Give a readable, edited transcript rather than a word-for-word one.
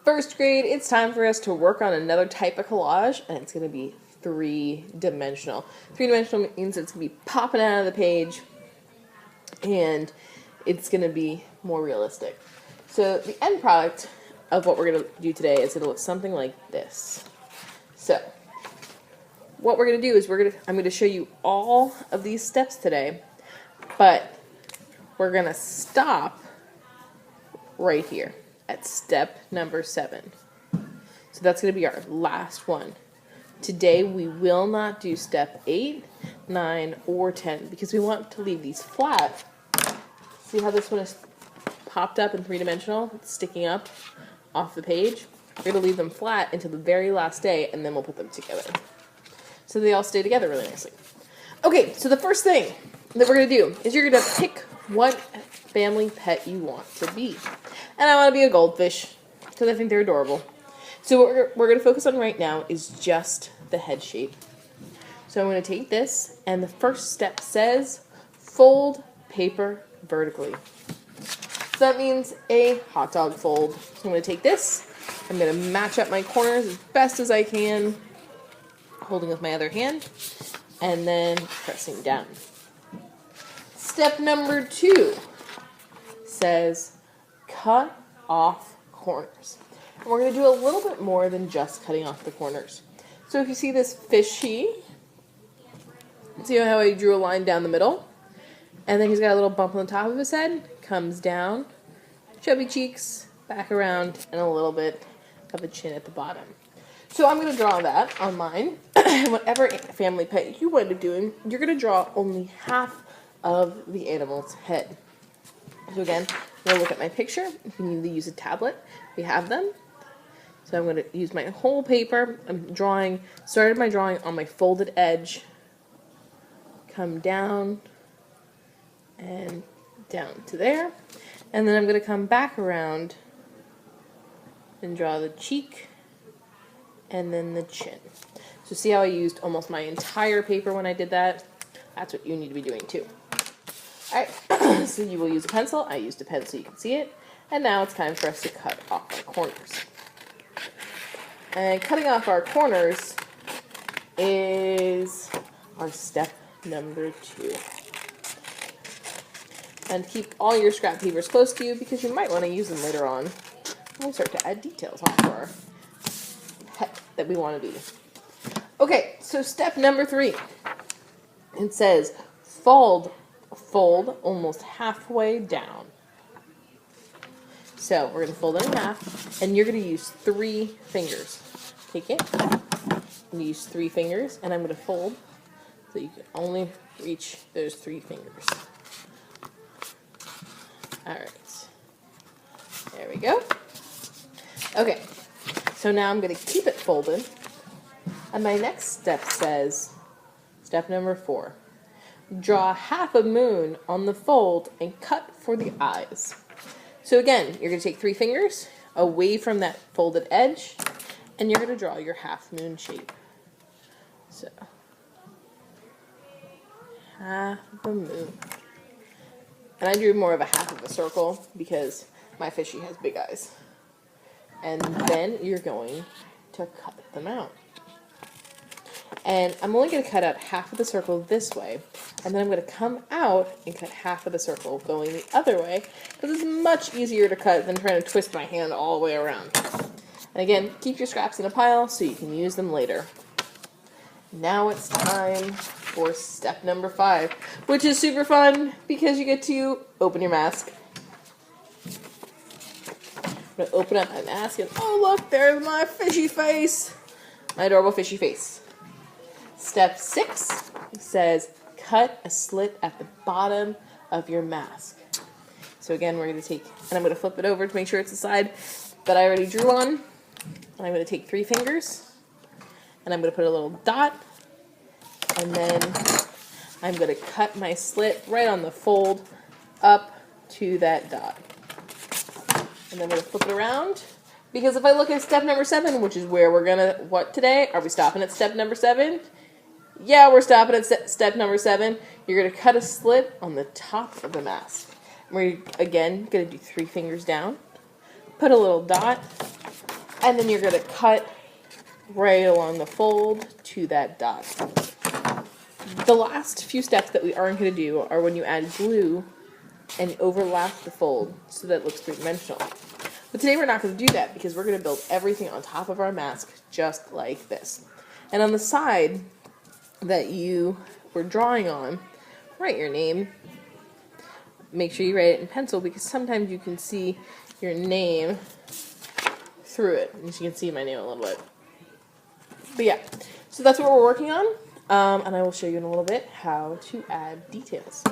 First grade, it's time for us to work on another type of collage, and it's going to be three-dimensional. Three-dimensional means it's going to be popping out of the page, and it's going to be more realistic. So the end product of what we're going to do today is going to look something like this. So what we're going to do is I'm going to show you all of these steps today, but we're going to stop right here at step number 7. So that's going to be our last one. Today we will not do step 8, 9, or 10 because we want to leave these flat. See how this one is popped up in three-dimensional? It's sticking up off the page. We're going to leave them flat until the very last day, and then we'll put them together. So they all stay together really nicely. Okay, so the first thing that we're going to do is you're going to pick what family pet you want to be. And I want to be a goldfish because I think they're adorable. So what we're going to focus on right now is just the head shape. So I'm going to take this, and the first step says fold paper vertically. So that means a hot dog fold. So I'm going to take this, I'm going to match up my corners as best as I can, holding with my other hand, and then pressing down. Step number 2 says cut off corners. And we're going to do a little bit more than just cutting off the corners. So if you see this fishy, see how I drew a line down the middle? And then he's got a little bump on the top of his head, comes down, chubby cheeks, back around, and a little bit of a chin at the bottom. So I'm going to draw that on mine. Whatever family pet you wind up doing, you're going to draw only half of the animal's head. So again, I'm going to look at my picture. If you need to use a tablet, we have them. So I'm going to use my whole paper. Started my drawing on my folded edge, come down, and down to there. And then I'm going to come back around and draw the cheek and then the chin. So see how I used almost my entire paper when I did that? That's what you need to be doing too. Alright, so you will use a pencil. I used a pen so you can see it. And now it's time for us to cut off our corners. And cutting off our corners is our step number 2. And keep all your scrap papers close to you because you might want to use them later on when we start to add details onto our pet that we want to be. Okay, so step number 3. It says fold almost halfway down. So we're going to fold it in half, and you're going to use 3 fingers. Take it, and use 3 fingers, and I'm going to fold so you can only reach those 3 fingers. Alright, there we go. Okay, so now I'm going to keep it folded, and my next step says, step number 4, draw half a moon on the fold and cut for the eyes. So again, you're going to take 3 fingers away from that folded edge, and you're going to draw your half moon shape. So, half of a moon. And I drew more of a half of a circle because my fishy has big eyes. And then you're going to cut them out. And I'm only going to cut out half of the circle this way, and then I'm going to come out and cut half of the circle going the other way, because it's much easier to cut than trying to twist my hand all the way around. And again, keep your scraps in a pile so you can use them later. Now it's time for step number 5, which is super fun because you get to open your mask. I'm going to open up my mask and oh look, there's my fishy face. My adorable fishy face. Step 6 says cut a slit at the bottom of your mask. So again, we're going to take, and I'm going to flip it over to make sure it's the side that I already drew on. And I'm going to take 3 fingers, and I'm going to put a little dot, and then I'm going to cut my slit right on the fold up to that dot. And then I'm going to flip it around, because if I look at step number 7, which is where we're going to, what today? Are we stopping at step number 7? Yeah, we're stopping at step number 7. You're going to cut a slit on the top of the mask. We're, again, going to do 3 fingers down, put a little dot, And then you're going to cut right along the fold to that dot. The last few steps that we aren't going to do are when you add glue and overlap the fold so that it looks three-dimensional. But today we're not going to do that because we're going to build everything on top of our mask just like this. And on the side that you were drawing on, write your name. Make sure you write it in pencil because sometimes you can see your name through it. As you can see my name a little bit. But yeah, so that's what we're working on. And I will show you in a little bit how to add details.